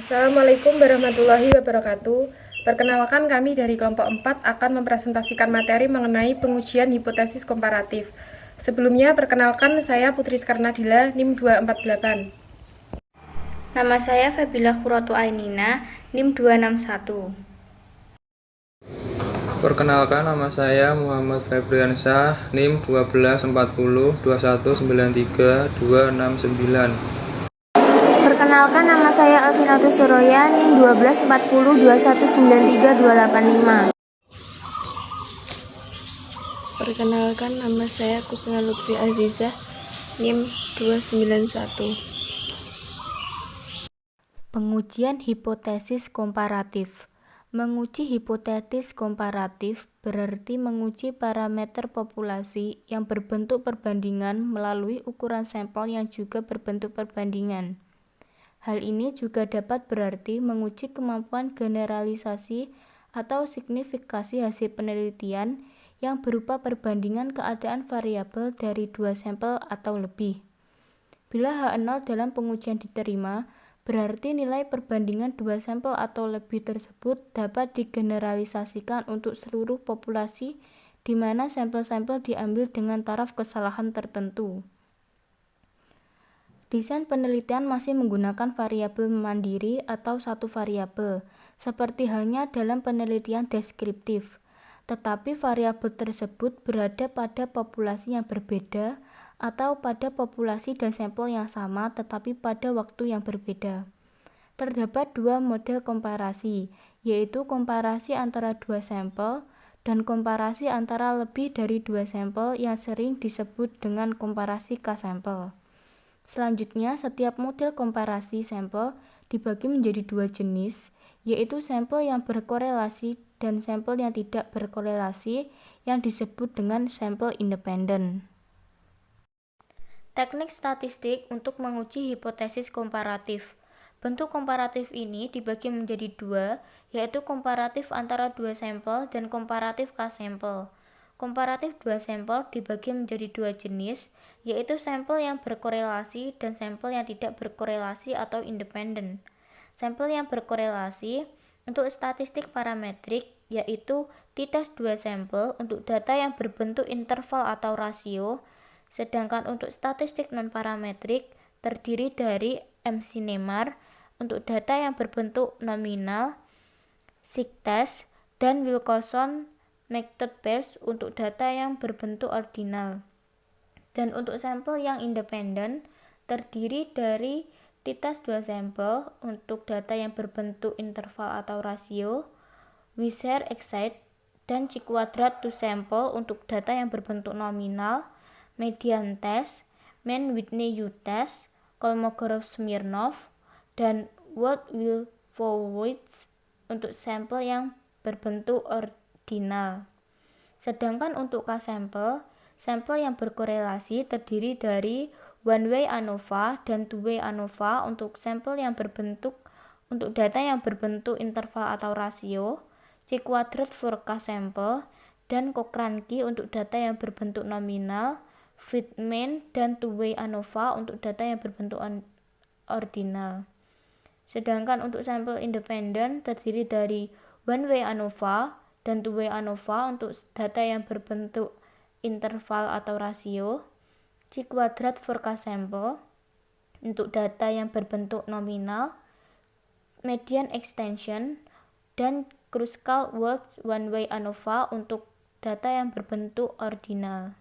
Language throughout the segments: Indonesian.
Assalamualaikum warahmatullahi wabarakatuh. Perkenalkan, kami dari kelompok 4 akan mempresentasikan materi mengenai pengujian hipotesis komparatif. Sebelumnya, perkenalkan, saya Putri Skarnadila, NIM 248. Nama saya Febila Khurratu Ainina, NIM 261. Perkenalkan, nama saya Muhammad Febriansyah, NIM 1240 2193 269. Perkenalkan, nama saya Alvinatus Suroya, NIM 1240 2193 285. Perkenalkan, nama saya Kusna Lutfi Azizah, NIM 291. Pengujian hipotesis komparatif. Menguji hipotesis komparatif berarti menguji parameter populasi yang berbentuk perbandingan melalui ukuran sampel yang juga berbentuk perbandingan. Hal ini juga dapat berarti menguji kemampuan generalisasi atau signifikasi hasil penelitian yang berupa perbandingan keadaan variabel dari dua sampel atau lebih. Bila H0 dalam pengujian diterima, berarti nilai perbandingan dua sampel atau lebih tersebut dapat digeneralisasikan untuk seluruh populasi di mana sampel-sampel diambil dengan taraf kesalahan tertentu. Desain penelitian masih menggunakan variabel mandiri atau satu variabel, seperti halnya dalam penelitian deskriptif. Tetapi variabel tersebut berada pada populasi yang berbeda atau pada populasi dan sampel yang sama tetapi pada waktu yang berbeda. Terdapat dua model komparasi, yaitu komparasi antara dua sampel dan komparasi antara lebih dari dua sampel yang sering disebut dengan komparasi K-sampel. Selanjutnya, setiap model komparasi sampel dibagi menjadi dua jenis, yaitu sampel yang berkorelasi dan sampel yang tidak berkorelasi yang disebut dengan sampel independen. Teknik statistik untuk menguji hipotesis komparatif. Bentuk komparatif ini dibagi menjadi dua, yaitu komparatif antara dua sampel dan komparatif K-sampel. Komparatif dua sampel dibagi menjadi dua jenis, yaitu sampel yang berkorelasi dan sampel yang tidak berkorelasi atau independen. Sampel yang berkorelasi untuk statistik parametrik, yaitu t-test dua sampel untuk data yang berbentuk interval atau rasio, sedangkan untuk statistik non-parametrik terdiri dari MC-Neymar untuk data yang berbentuk nominal, sig-test, dan Wilcoxon-Method Pairs untuk data yang berbentuk ordinal. Dan untuk sampel yang independen terdiri dari t-test dua sampel untuk data yang berbentuk interval atau rasio, Wishart excite, dan C-quadrat two sampel untuk data yang berbentuk nominal, median test, Mann-Whitney U-test, Kolmogorov-Smirnov, dan Wood-Wolfowitz untuk sampel yang berbentuk ordinal. Sedangkan untuk K-sampel, sampel yang berkorelasi terdiri dari one-way ANOVA dan two-way ANOVA untuk sampel yang berbentuk untuk data yang berbentuk interval atau rasio, C-quadrat for K-sampel, dan Cochrane-Key untuk data yang berbentuk nominal, Friedman dan two-way ANOVA untuk data yang berbentuk ordinal. Sedangkan untuk sampel independen terdiri dari one-way ANOVA dan two-way ANOVA untuk data yang berbentuk interval atau rasio, C-quadrat for K-sampel untuk data yang berbentuk nominal, median extension, dan Kruskal-Waltz one-way ANOVA untuk data yang berbentuk ordinal.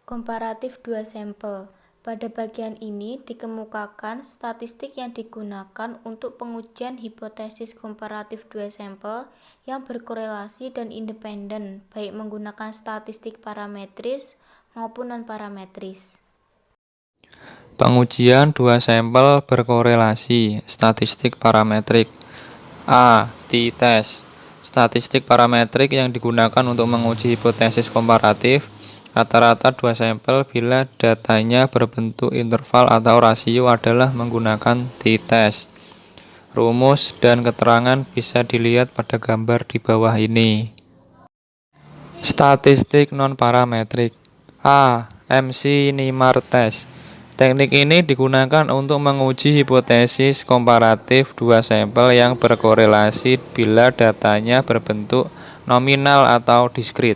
Komparatif dua sampel. Pada bagian ini dikemukakan statistik yang digunakan untuk pengujian hipotesis komparatif dua sampel yang berkorelasi dan independen, baik menggunakan statistik parametris maupun non-parametris. Pengujian dua sampel berkorelasi, statistik parametrik. A. T-test. Statistik parametrik yang digunakan untuk menguji hipotesis komparatif rata-rata dua sampel bila datanya berbentuk interval atau rasio adalah menggunakan t-test. Rumus dan keterangan bisa dilihat pada gambar di bawah ini. Statistik non-parametrik. A. MC-Neymar test. Teknik ini digunakan untuk menguji hipotesis komparatif dua sampel yang berkorelasi bila datanya berbentuk nominal atau diskrit.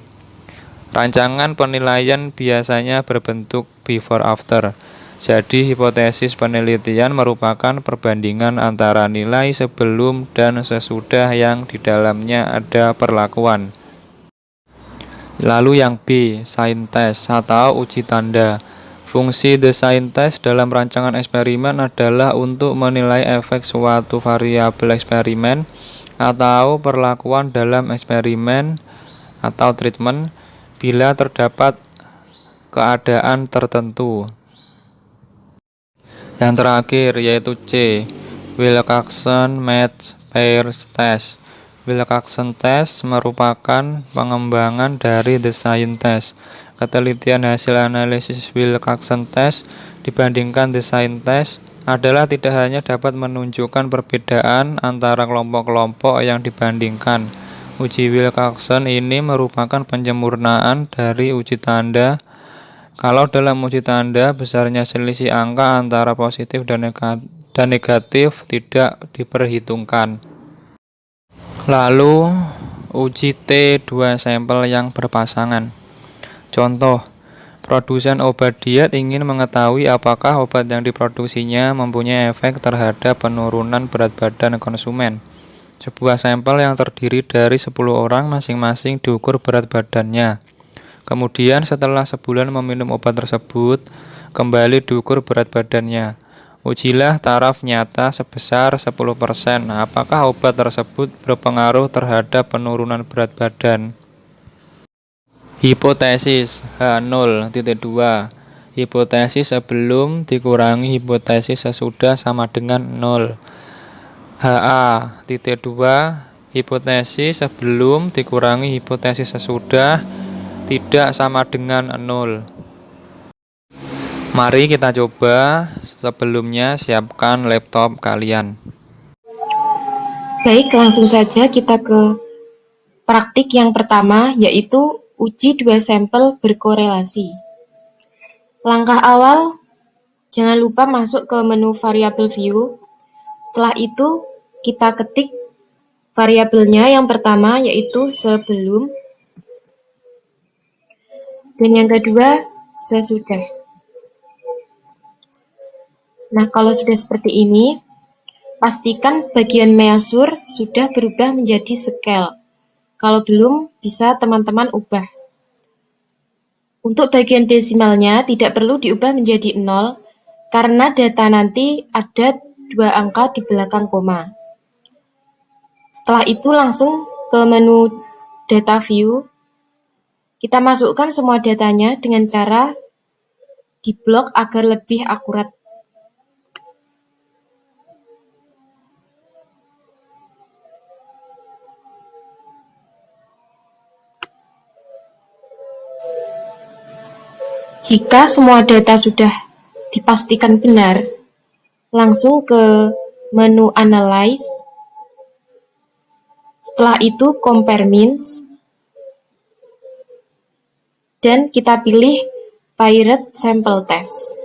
Rancangan penilaian biasanya berbentuk before after. Jadi hipotesis penelitian merupakan perbandingan antara nilai sebelum dan sesudah yang di dalamnya ada perlakuan. Lalu yang B, sign test atau uji tanda. Fungsi the sign test dalam rancangan eksperimen adalah untuk menilai efek suatu variabel eksperimen atau perlakuan dalam eksperimen atau treatment bila terdapat keadaan tertentu. Yang terakhir yaitu C, Wilcoxon Matched Pairs Test. Wilcoxon Test merupakan pengembangan dari the sign test. Ketelitian hasil analisis Wilcoxon Test dibandingkan the sign test adalah tidak hanya dapat menunjukkan perbedaan antara kelompok-kelompok yang dibandingkan. Uji Wilcoxon ini merupakan penyempurnaan dari uji tanda. Kalau dalam uji tanda besarnya selisih angka antara positif dan negatif tidak diperhitungkan. Lalu uji T dua sampel yang berpasangan. Contoh, produsen obat diet ingin mengetahui apakah obat yang diproduksinya mempunyai efek terhadap penurunan berat badan konsumen. Sebuah sampel yang terdiri dari 10 orang masing-masing diukur berat badannya. Kemudian setelah sebulan meminum obat tersebut, kembali diukur berat badannya. Ujilah taraf nyata sebesar 10%. Apakah obat tersebut berpengaruh terhadap penurunan berat badan? Hipotesis H0.2. Hipotesis sebelum dikurangi hipotesis sesudah sama dengan 0. HA.2. Hipotesis sebelum dikurangi hipotesis sesudah tidak sama dengan 0. Mari kita coba. Sebelumnya siapkan laptop kalian. Baik, langsung saja kita ke praktik yang pertama, yaitu uji dua sampel berkorelasi. Langkah awal, jangan lupa masuk ke menu variable view. Setelah itu, kita ketik variabelnya yang pertama, yaitu sebelum, dan yang kedua, sesudah. Nah, kalau sudah seperti ini, pastikan bagian measure sudah berubah menjadi scale. Kalau belum, bisa teman-teman ubah. Untuk bagian desimalnya tidak perlu diubah menjadi 0, karena data nanti ada 2 angka di belakang koma. Setelah itu langsung ke menu data view. Kita masukkan semua datanya dengan cara diblok agar lebih akurat. Jika semua data sudah dipastikan benar, langsung ke menu Analyze. Setelah itu Compare Means, dan kita pilih Paired Sample Test.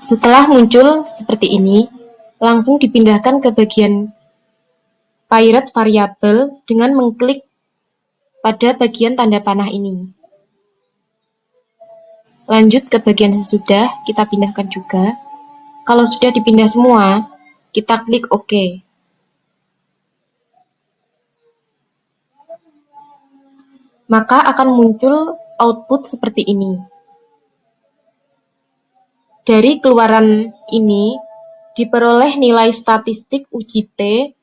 Setelah muncul seperti ini, langsung dipindahkan ke bagian Paired Variable dengan mengklik pada bagian tanda panah ini. Lanjut ke bagian sesudah, kita pindahkan juga. Kalau sudah dipindah semua, kita klik OK. Maka akan muncul output seperti ini. Dari keluaran ini, diperoleh nilai statistik uji T,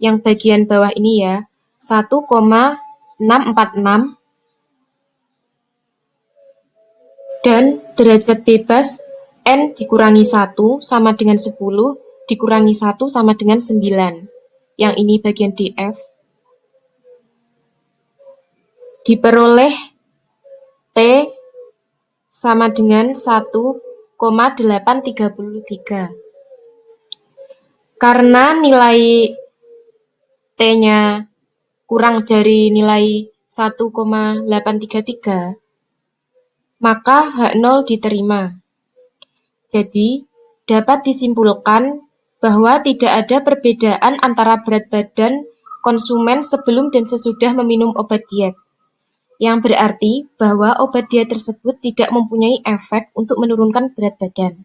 yang bagian bawah ini ya, 1,646, dan derajat bebas N dikurangi 1 sama dengan 10, dikurangi 1 sama dengan 9. Yang ini bagian DF. Diperoleh T sama dengan 1,833. Karena nilai T-nya kurang dari nilai 1,833, maka H0 diterima. Jadi, dapat disimpulkan bahwa tidak ada perbedaan antara berat badan konsumen sebelum dan sesudah meminum obat diet, yang berarti bahwa obat diet tersebut tidak mempunyai efek untuk menurunkan berat badan.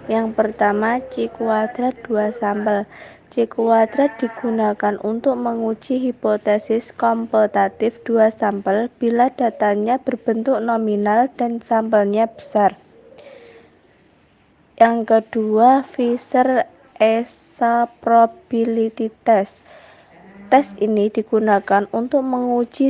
Yang pertama, C-kuadrat 2 sampel. C-kuadrat digunakan untuk menguji hipotesis komputatif 2 sampel bila datanya berbentuk nominal dan sampelnya besar. Yang kedua, Fisher-Esa probability test. Tes ini digunakan untuk menguji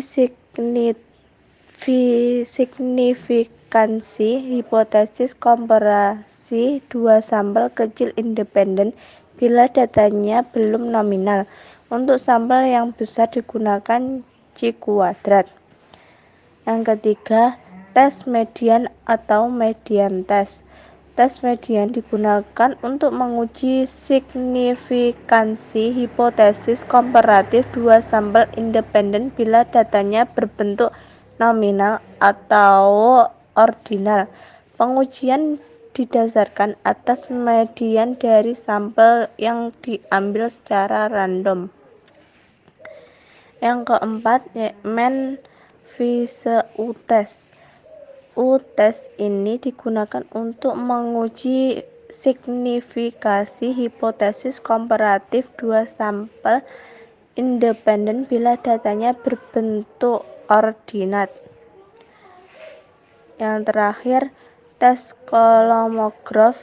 signifikansi hipotesis komparasi 2 sampel kecil independen bila datanya belum nominal. Untuk sampel yang besar digunakan C-kuadrat. Yang ketiga, tes median atau median test. Tes median digunakan untuk menguji signifikansi hipotesis komparatif 2 sampel independen bila datanya berbentuk nominal atau ordinal. Pengujian didasarkan atas median dari sampel yang diambil secara random. Yang keempat, Fisher-U-test. U-test ini digunakan untuk menguji signifikasi hipotesis komparatif 2 sampel independen bila datanya berbentuk ordinat. Yang terakhir, tes kolomograf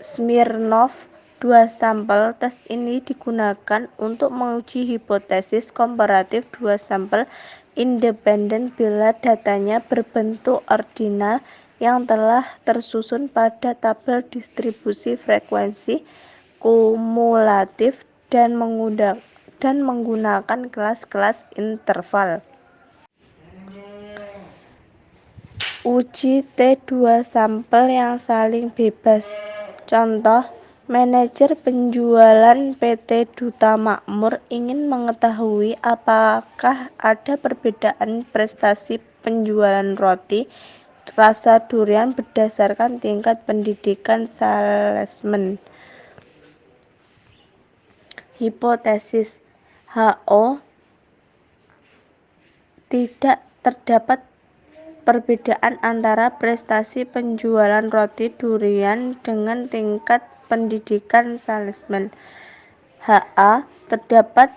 Smirnov 2 sampel. Tes ini digunakan untuk menguji hipotesis komparatif 2 sampel independen bila datanya berbentuk ordinal yang telah tersusun pada tabel distribusi frekuensi kumulatif dan menggunakan kelas-kelas interval. Uji T2 sampel yang saling bebas. Contoh, manajer penjualan PT Duta Makmur ingin mengetahui apakah ada perbedaan prestasi penjualan roti rasa durian berdasarkan tingkat pendidikan salesman. Hipotesis HO tidak terdapat perbedaan antara prestasi penjualan roti durian dengan tingkat pendidikan salesman. HA terdapat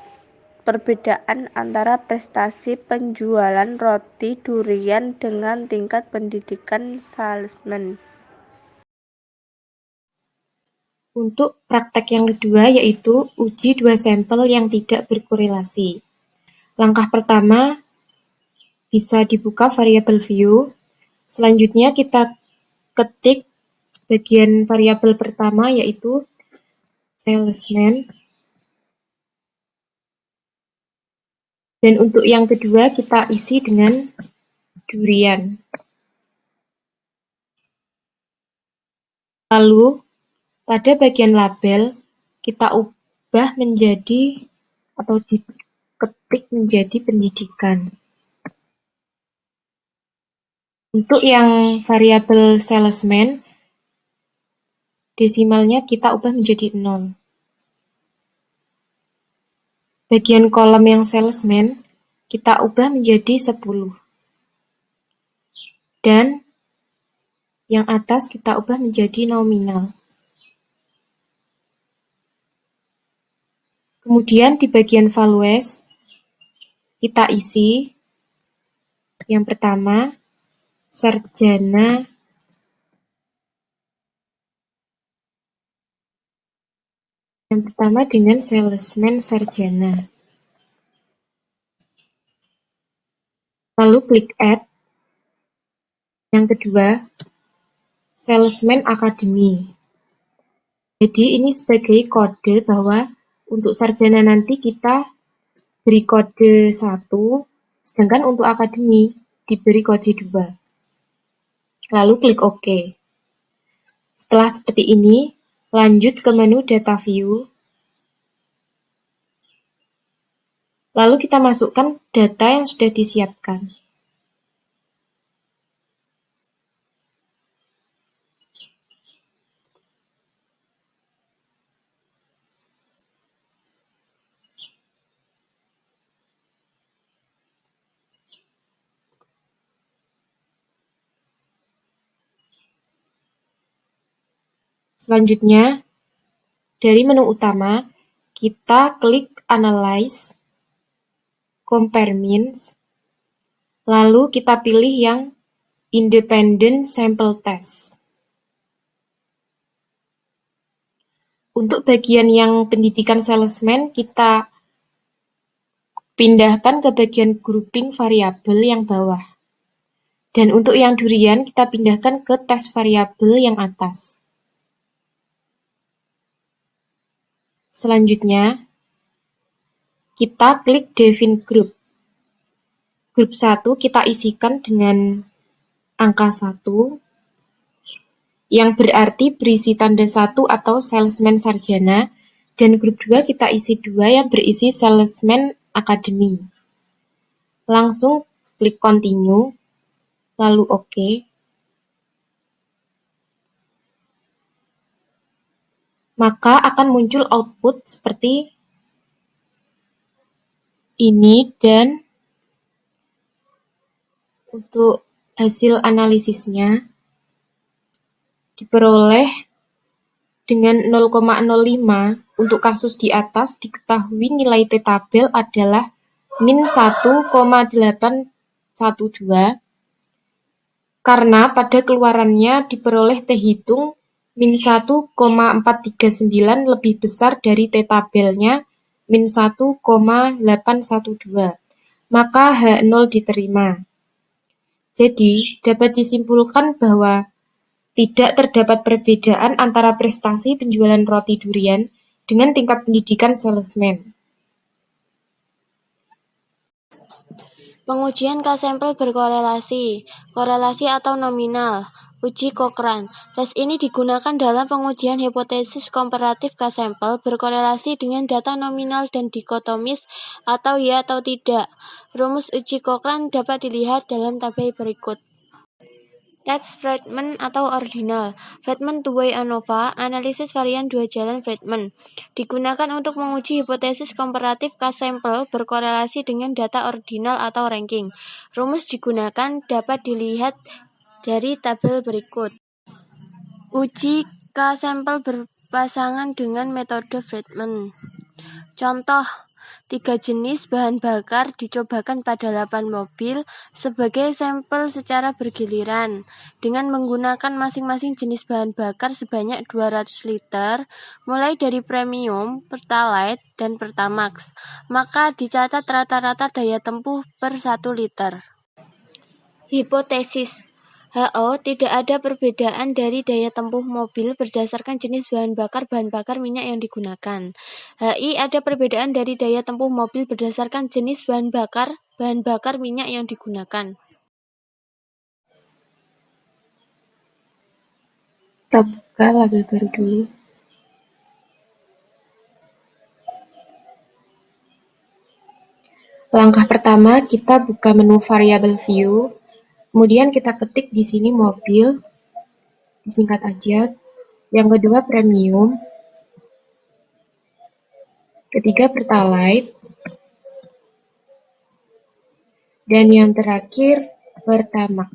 perbedaan antara prestasi penjualan roti durian dengan tingkat pendidikan salesman. Untuk praktek yang kedua yaitu uji 2 sampel yang tidak berkorelasi. Langkah pertama, bisa dibuka variabel view. Selanjutnya kita ketik bagian variabel pertama yaitu salesman. Dan untuk yang kedua kita isi dengan durian. Lalu pada bagian label kita ubah menjadi atau diketik menjadi pendidikan. Untuk yang variabel salesman, desimalnya kita ubah menjadi 0. Bagian kolom yang salesman, kita ubah menjadi 10. Dan yang atas kita ubah menjadi nominal. Kemudian di bagian values, kita isi yang pertama, sarjana dengan salesman sarjana. Lalu klik add. Yang kedua, salesman academy. Jadi ini sebagai kode bahwa untuk sarjana nanti kita beri kode 1, sedangkan untuk akademi diberi kode 2. Lalu klik OK. Setelah seperti ini, lanjut ke menu Data View. Lalu kita masukkan data yang sudah disiapkan. Selanjutnya, dari menu utama, kita klik Analyze, Compare Means, lalu kita pilih yang Independent Sample Test. Untuk bagian yang pendidikan salesman, kita pindahkan ke bagian grouping variabel yang bawah. Dan untuk yang durian, kita pindahkan ke tes variabel yang atas. Selanjutnya, kita klik Define Group. Grup 1 kita isikan dengan angka 1, yang berarti berisi tanda 1 atau salesman sarjana, dan grup 2 kita isi 2 yang berisi salesman academy. Langsung klik Continue, lalu OK. Maka akan muncul output seperti ini, dan untuk hasil analisisnya diperoleh dengan 0,05. Untuk kasus di atas diketahui nilai T-tabel adalah min 1,812 karena pada keluarannya diperoleh T hitung min 1,439 lebih besar dari T-tabelnya min 1,812. Maka H0 diterima. Jadi, dapat disimpulkan bahwa tidak terdapat perbedaan antara prestasi penjualan roti durian dengan tingkat pendidikan salesman. Pengujian K-sampel berkorelasi, korelasi atau nominal, uji Cochrane. Tes ini digunakan dalam pengujian hipotesis komparatif K-sampel berkorelasi dengan data nominal dan dikotomis atau ya atau tidak. Rumus uji Cochrane dapat dilihat dalam tabel berikut. Test Friedman atau ordinal. Friedman two-way ANOVA, analisis varian dua jalan Friedman. Digunakan untuk menguji hipotesis komparatif K-sampel berkorelasi dengan data ordinal atau ranking. Rumus digunakan dapat dilihat dari tabel berikut. Uji K-sampel berpasangan dengan metode Friedman. Contoh, 3 jenis bahan bakar dicobakan pada 8 mobil sebagai sampel secara bergiliran dengan menggunakan masing-masing jenis bahan bakar sebanyak 200 liter mulai dari premium, pertalite, dan pertamax. Maka dicatat rata-rata daya tempuh per 1 liter. Hipotesis HO tidak ada perbedaan dari daya tempuh mobil berdasarkan jenis bahan bakar minyak yang digunakan. HI ada perbedaan dari daya tempuh mobil berdasarkan jenis bahan bakar minyak yang digunakan. Kita buka label baru dulu. Langkah pertama, kita buka menu variable view. Kemudian kita ketik di sini mobil, disingkat aja. Yang kedua premium. Ketiga pertalite. Dan yang terakhir pertamax.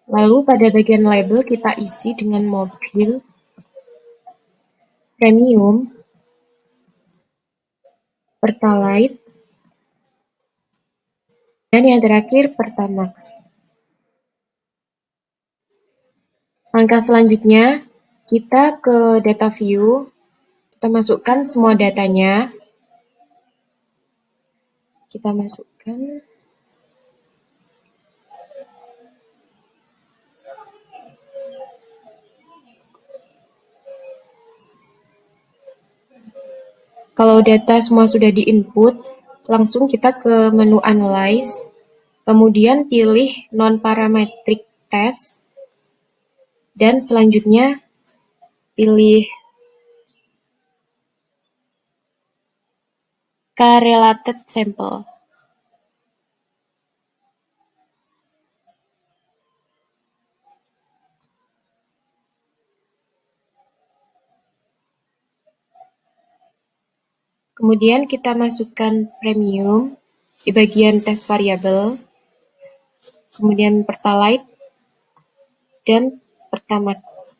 Lalu pada bagian label kita isi dengan mobil, premium, pertalite, dan yang terakhir pertamax. Langkah selanjutnya, kita ke data view, kita masukkan semua datanya. Kita masukkan. Kalau data semua sudah di-input, langsung kita ke menu Analyze, kemudian pilih Non-Parametric Test, dan selanjutnya pilih K-related sample. Kemudian kita masukkan premium di bagian tes variabel, kemudian pertalite, dan pertamax.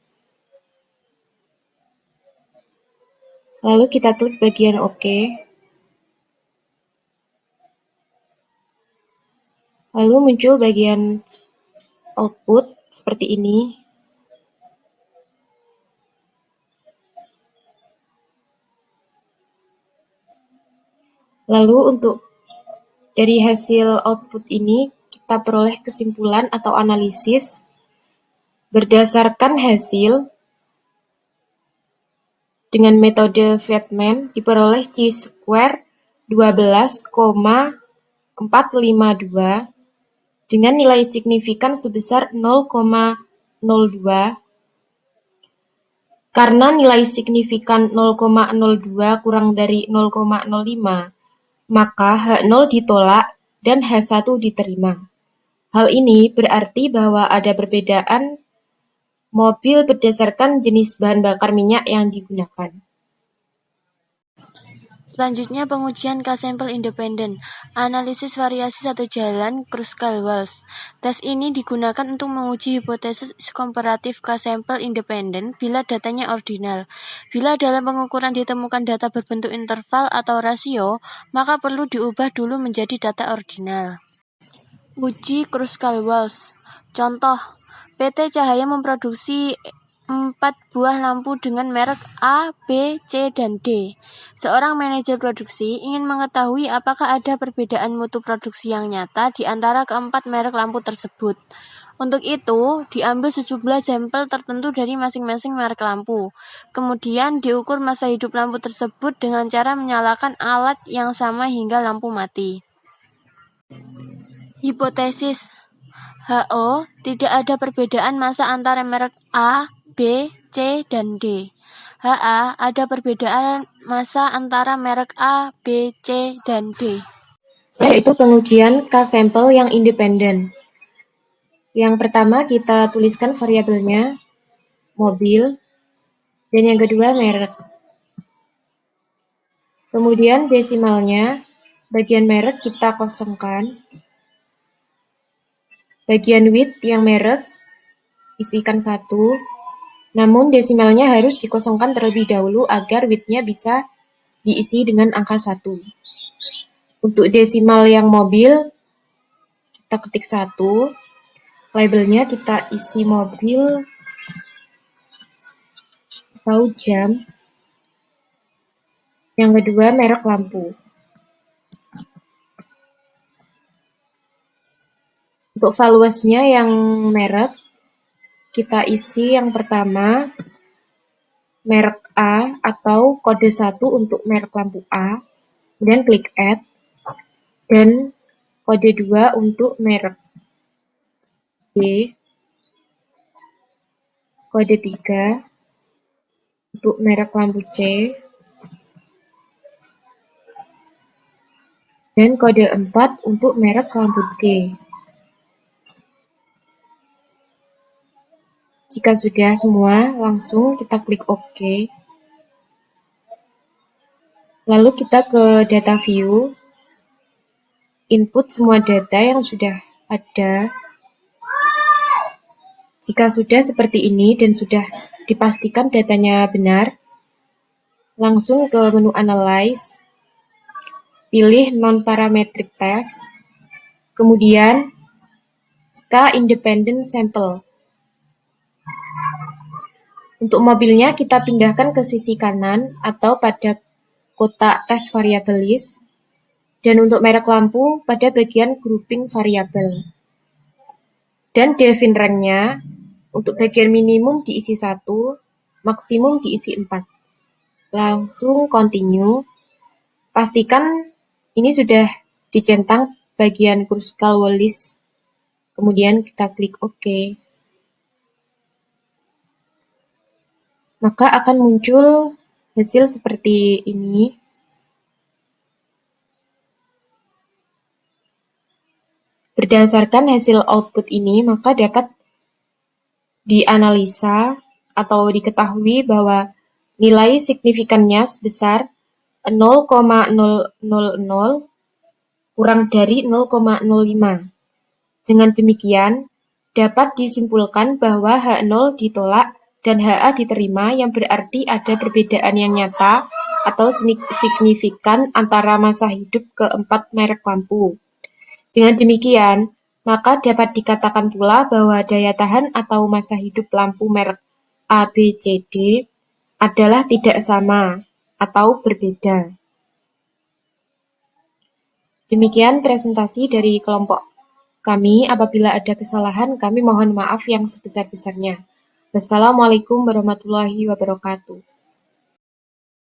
Lalu kita klik bagian OK. Lalu muncul bagian output seperti ini. Lalu untuk dari hasil output ini kita peroleh kesimpulan atau analisis berdasarkan hasil dengan metode Feynman diperoleh chi-square 12,452 dengan nilai signifikan sebesar 0,02. Karena nilai signifikan 0,02 kurang dari 0,05, maka H0 ditolak dan H1 diterima. Hal ini berarti bahwa ada perbedaan mobil berdasarkan jenis bahan bakar minyak yang digunakan. Selanjutnya, pengujian K-sampel independen. Analisis variasi satu jalan Kruskal-Walsh. Tes ini digunakan untuk menguji hipotesis komparatif K-sampel independen bila datanya ordinal. Bila dalam pengukuran ditemukan data berbentuk interval atau rasio, maka perlu diubah dulu menjadi data ordinal. Uji Kruskal-Walsh. Contoh, PT Cahaya memproduksi 4 buah lampu dengan merek A, B, C, dan D. Seorang manajer produksi ingin mengetahui apakah ada perbedaan mutu produksi yang nyata di antara keempat merek lampu tersebut. Untuk itu, diambil sejumlah sampel tertentu dari masing-masing merek lampu. Kemudian diukur masa hidup lampu tersebut dengan cara menyalakan alat yang sama hingga lampu mati. Hipotesis HO, tidak ada perbedaan masa antara merek A, B, C, dan D. HA, ada perbedaan masa antara merek A, B, C, dan D. Yaitu pengujian K-sampel yang independen. Yang pertama kita tuliskan variabelnya mobil, dan yang kedua merek. Kemudian desimalnya, bagian merek kita kosongkan. Bagian width yang merek isikan 1, namun desimalnya harus dikosongkan terlebih dahulu agar width-nya bisa diisi dengan angka 1. Untuk desimal yang mobil, kita ketik 1, labelnya kita isi mobil atau jam. Yang kedua, merek lampu. Untuk valuesnya yang merek, kita isi yang pertama, merek A atau kode 1 untuk merek lampu A, kemudian klik add, dan kode 2 untuk merek B, kode 3 untuk merek lampu C, dan kode 4 untuk merek lampu D. Jika sudah semua, langsung kita klik OK. Lalu kita ke data view, input semua data yang sudah ada. Jika sudah seperti ini dan sudah dipastikan datanya benar, langsung ke menu Analyze, pilih Non-Parametric Test, kemudian K-Independent Sample. Untuk mobilnya kita pindahkan ke sisi kanan atau pada kotak tes variable list, dan untuk merek lampu pada bagian grouping variabel. Dan define rank-nya untuk bagian minimum diisi 1, maksimum diisi 4. Langsung continue. Pastikan ini sudah dicentang bagian Kruskal-Walsh list. Kemudian kita klik OK. Maka akan muncul hasil seperti ini. Berdasarkan hasil output ini, maka dapat dianalisa atau diketahui bahwa nilai signifikannya sebesar 0,000 kurang dari 0,05. Dengan demikian, dapat disimpulkan bahwa H0 ditolak dan HA diterima, yang berarti ada perbedaan yang nyata atau signifikan antara masa hidup keempat merek lampu. Dengan demikian, maka dapat dikatakan pula bahwa daya tahan atau masa hidup lampu merek A, B, C, D adalah tidak sama atau berbeda. Demikian presentasi dari kelompok kami. Apabila ada kesalahan, kami mohon maaf yang sebesar-besarnya. Wassalamualaikum warahmatullahi wabarakatuh.